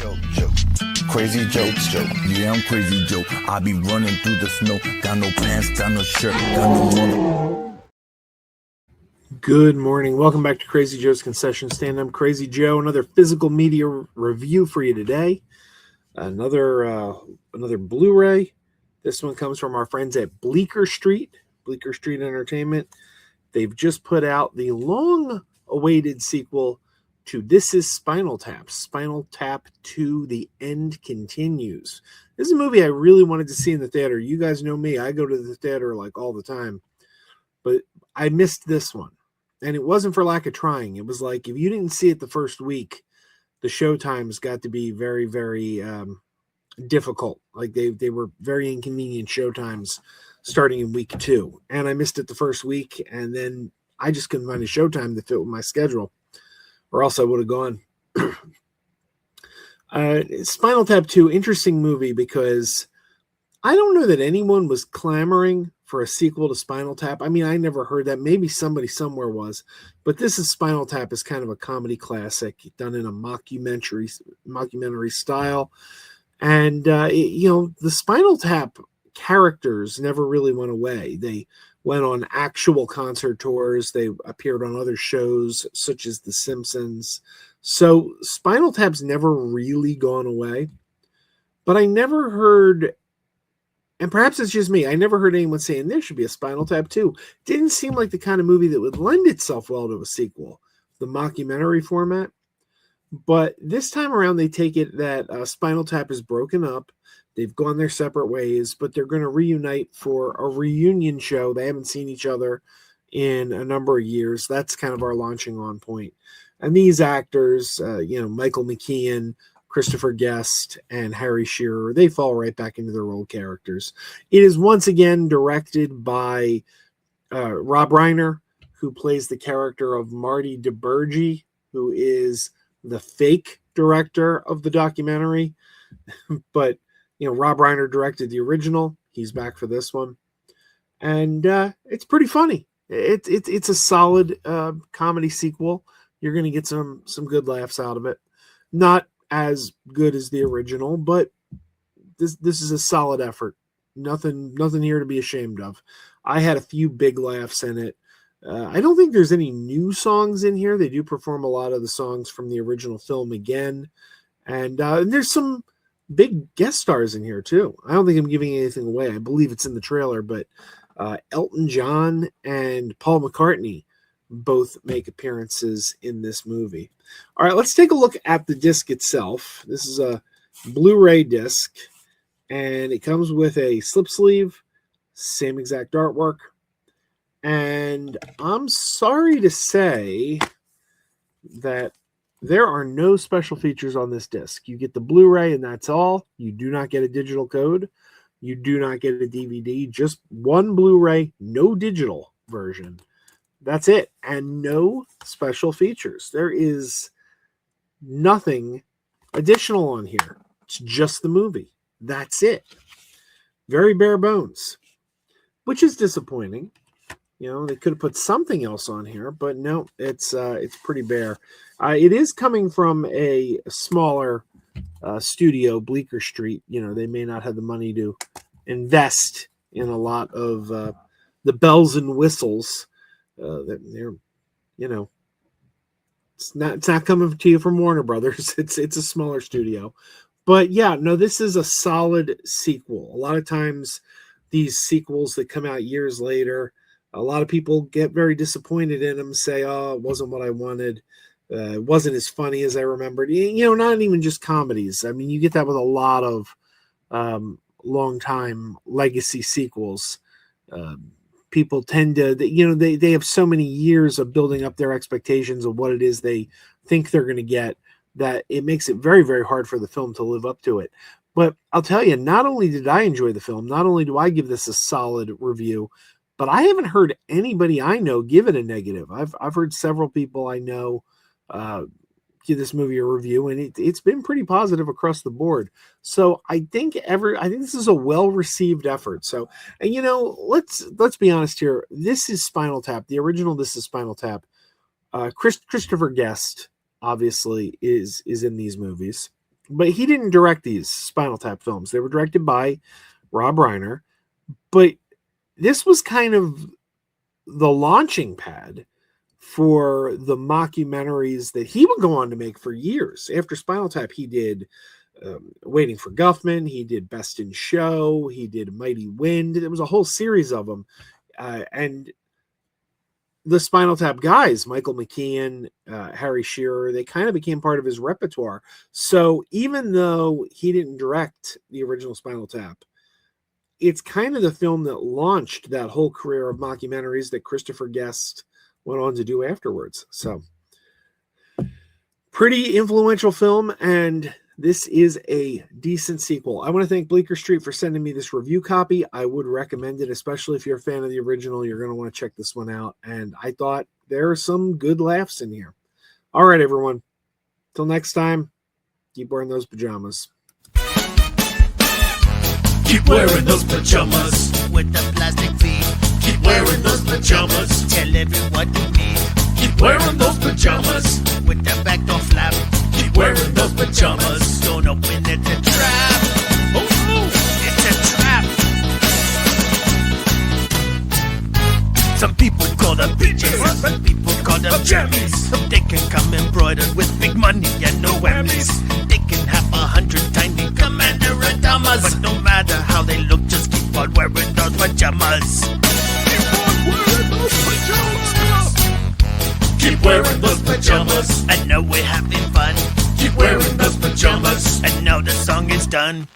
Crazy Joe. Yeah, I'm Crazy Joe. I be running through the snow. Got no pants, got no shirt, got no money. Good morning. Welcome back to Crazy Joe's Concession Stand. I'm Crazy Joe. Another physical media review for you today. Another Blu-ray. This one comes from our friends at Bleecker Street Entertainment. They've just put out the long-awaited sequel to This Is Spinal Tap. Spinal Tap 2, The End Continues. This is a movie I really wanted to see in the theater. You guys know me. I go to the theater like all the time. But I missed this one. And it wasn't for lack of trying. It was like if you didn't see it the first week, the showtimes got to be very, very difficult. Like they were very inconvenient showtimes starting in week 2. And I missed it the first week. And then I just couldn't find a showtime that fit with my schedule. Or else I would have gone. Spinal Tap 2, interesting movie because I don't know that anyone was clamoring for a sequel to Spinal Tap. I mean, I never heard that. Maybe somebody somewhere was. But This Is Spinal Tap is kind of a comedy classic done in a mockumentary style. And, the Spinal Tap characters never really went away. They went on actual concert tours. They appeared on other shows, such as The Simpsons. So Spinal Tap's never really gone away. But I never heard, and perhaps it's just me, I never heard anyone saying there should be a Spinal Tap 2. Didn't seem like the kind of movie that would lend itself well to a sequel, the mockumentary format. But this time around, they take it that Spinal Tap is broken up. They've gone their separate ways, but they're going to reunite for a reunion show. They haven't seen each other in a number of years. That's kind of our launching on point. And these actors, Michael McKean, Christopher Guest, and Harry Shearer, they fall right back into their old characters. It is once again directed by Rob Reiner, who plays the character of Marty DeBurgi, who is the fake director of the documentary. But Rob Reiner directed the original. He's back for this one. And it's pretty funny. It's a solid comedy sequel. You're going to get some good laughs out of it. Not as good as the original, but this is a solid effort. Nothing here to be ashamed of. I had a few big laughs in it. I don't think there's any new songs in here. They do perform a lot of the songs from the original film again. And there's some big guest stars in here too. I don't think I'm giving anything away. I believe it's in the trailer, but Elton John and Paul McCartney both make appearances in this movie. All right, let's take a look at the disc itself. This is a Blu-ray disc, and it comes with a slip sleeve, same exact artwork. And I'm sorry to say that there are no special features on this disc. You get the Blu-ray and that's all. You do not get a digital code. You do not get a DVD. Just one Blu-ray, no digital version. That's it. And no special features. There is nothing additional on here. It's just the movie. That's it. Very bare bones, which is disappointing. They could have put something else on here, but no, it's pretty bare. It is coming from a smaller studio, Bleecker Street. They may not have the money to invest in a lot of the bells and whistles. That they're, it's not coming to you from Warner Brothers. It's a smaller studio, but yeah, no, this is a solid sequel. A lot of times, these sequels that come out years later, a lot of people get very disappointed in them, say, oh, it wasn't what I wanted. It wasn't as funny as I remembered. Not even just comedies. I mean, you get that with a lot of long-time legacy sequels. People tend to, they have so many years of building up their expectations of what it is they think they're going to get that it makes it very, very hard for the film to live up to it. But I'll tell you, not only did I enjoy the film, not only do I give this a solid review, but I haven't heard anybody I know give it a negative. I've heard several people I know give this movie a review, and it's been pretty positive across the board. So I think this is a well-received effort. So, and let's be honest here. This is Spinal Tap. The original This Is Spinal Tap. Christopher Guest obviously is in these movies. But he didn't direct these Spinal Tap films. They were directed by Rob Reiner. But this was kind of the launching pad for the mockumentaries that he would go on to make for years. After Spinal Tap, he did Waiting for Guffman. He did Best in Show. He did Mighty Wind. There was a whole series of them. And the Spinal Tap guys, Michael McKean, Harry Shearer, they kind of became part of his repertoire. So even though he didn't direct the original Spinal Tap, it's kind of the film that launched that whole career of mockumentaries that Christopher Guest went on to do afterwards. So pretty influential film, and this is a decent sequel. I want to thank Bleecker Street for sending me this review copy. I would recommend it, especially if you're a fan of the original. You're going to want to check this one out. And I thought there are some good laughs in here. All right, everyone. Till next time, keep wearing those pajamas. Keep wearing those pajamas with the plastic feet. Keep wearing those pajamas. Tell everyone you meet. Keep wearing those pajamas With the back door flap. Keep wearing those pajamas. Don't open it, it's a trap. Oh no, It's a trap. Some people call them PJs. Some people call them jammies. They can come embroidered with big money and no whammies. They can have 100 tiny commander pajamas. But no matter how they look, just keep on wearing those pajamas. keep wearing those pajamas. I know we're having fun. Keep wearing those pajamas. And now the song is done.